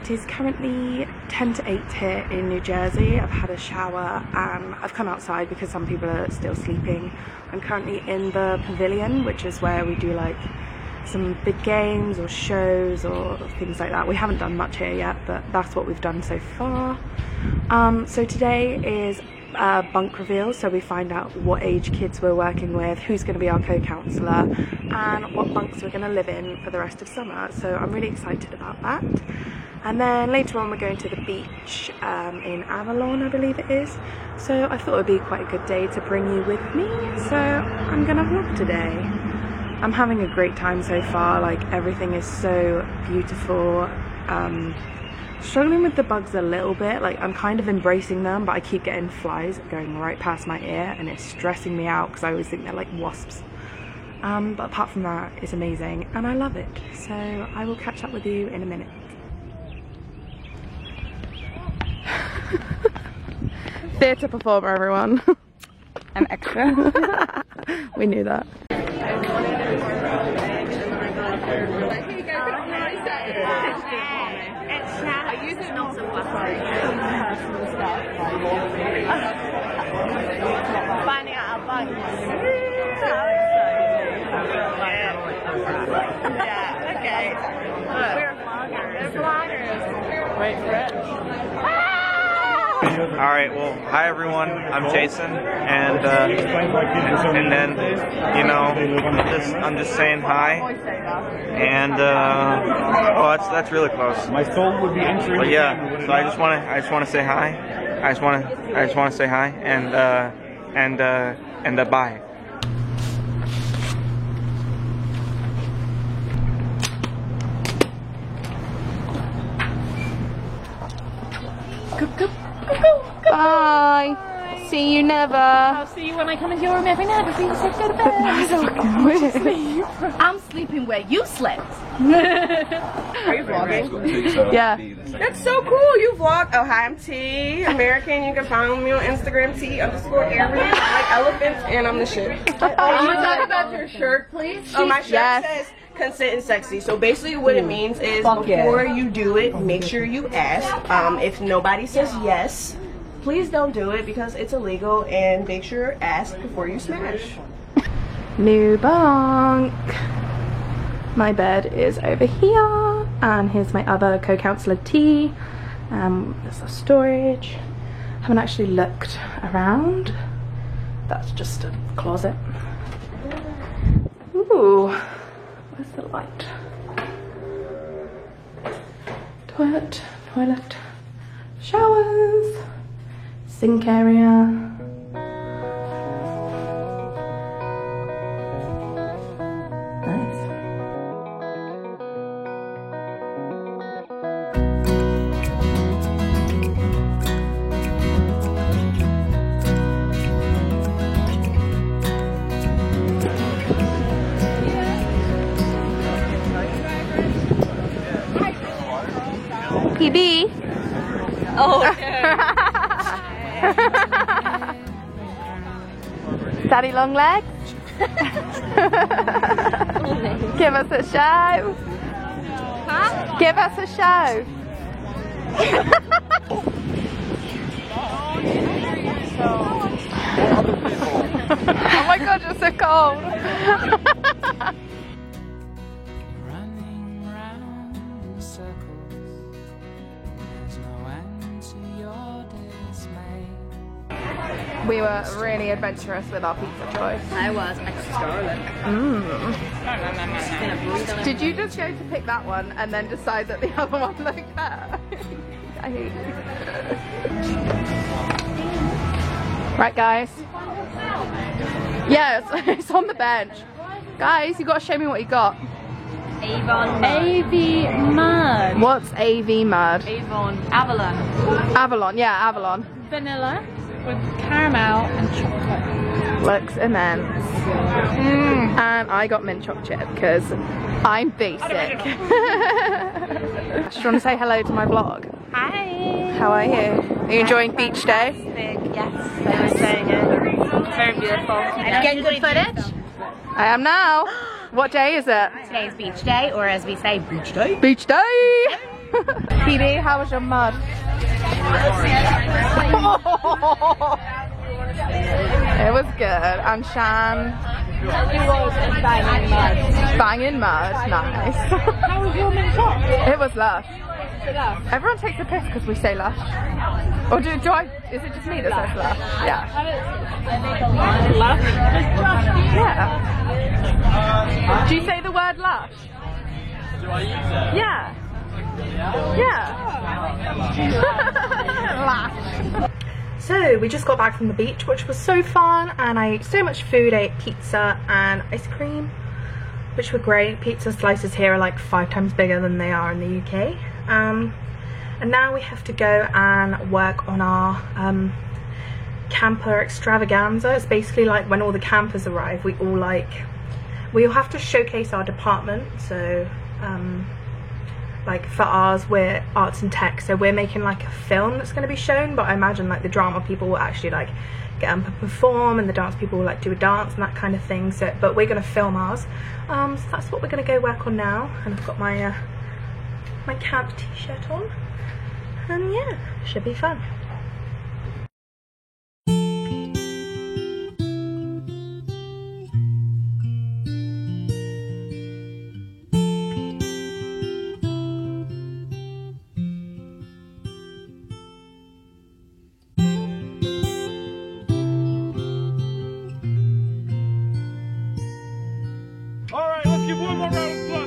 It is currently 10 to 8 here in New Jersey. I've had a shower and I've come outside because some people are still sleeping. I'm currently in the pavilion, which is where we do like some big games or shows or things like that. We haven't done much here yet, but that's what we've done so far. So today is bunk reveal, so we find out what age kids we're working with, who's going to be our co-counsellor, and what bunks we're going to live in for the rest of summer. So I'm really excited about that. And then later on we're going to the beach in Avalon, I believe it is. So I thought it would be quite a good day to bring you with me, so I'm going to vlog today. I'm having a great time so far, like everything is so beautiful. Struggling with the bugs a little bit, like I'm kind of embracing them, but I keep getting flies going right past my ear and it's stressing me out because I always think they're like wasps. But apart from that, it's amazing and I love it. So I will catch up with you in a minute. Theatre performer, everyone. An extra. We knew that. I use it not so finding out our bugs. Yeah, okay. We're vloggers. We're vloggers. Wait for it. Alright, well, hi everyone, I'm Jason, and then, you know, I'm just saying hi, and, oh, that's really close. My soul would be entering. But yeah, so I just want to say hi, I just want to say hi, and bye. Bye. See you never. I'll see you when I come into your room every night before you go to bed. That's fucking weird. I'm sleeping where you slept. Are you vlogging? Yeah. That's so cool. You vlog. Oh, hi, I'm T. American. You can follow me on Instagram, T_Arian. I like elephants, and I'm the shit. Can you talk about your shirt, please? Oh, my shirt says consent and sexy. So basically what it means is before you do it, make sure you ask. If nobody says yes, please don't do it because it's illegal, and make sure you ask before you smash. New bunk. My bed is over here, and here's my other co-counsellor T. There's a storage. Haven't actually looked around. That's just a closet. Ooh, where's the light? Toilet, showers, sink area. PB. Oh, Daddy long legs. Give us a show. Huh? Give us a show. Oh my god, you're so cold. We were really adventurous with our pizza choice. I was extra garlic. Did you just go to pick that one and then decide that the other one looked better? I hate you. Right, guys. Yeah, it's on the bench. Guys, you got to show me what you got. Avon AV Mud. What's AV Mud? Avon. Avalon. Avalon, yeah, Avalon. Vanilla with caramel and chocolate. Looks immense. And I got mint chocolate chip because I'm basic. Do you want to say hello to my vlog? Hi. How are you? Are you enjoying beach day? Yes, I was saying it. Very beautiful. And getting good footage? I am now. What day is it? Today's beach day, or as we say, beach day. Beach day! PB, how was your mud? It was good. And Shan? It was banging mud. Banging mud, nice. How was your mint top? It was lush. Everyone takes a piss because we say lush. Or do I, is it just me that says lush? Yeah. Lush? Yeah. Do you say the word lush? Do I use it? Yeah. Yeah. Lush. So we just got back from the beach, which was so fun, and I ate so much food. I ate pizza and ice cream, which were great. Pizza slices here are like 5 times bigger than they are in the UK. And now we have to go and work on our camper extravaganza. It's basically like when all the campers arrive, we all have to showcase our department. So like for ours, we're arts and tech, so we're making like a film that's going to be shown, but I imagine like the drama people will actually like get up and perform, and the dance people will like do a dance and that kind of thing. So but we're going to film ours, so that's what we're going to go work on now. And I've got my my camp t-shirt on, and yeah, should be fun. All right, let's give one more round of applause.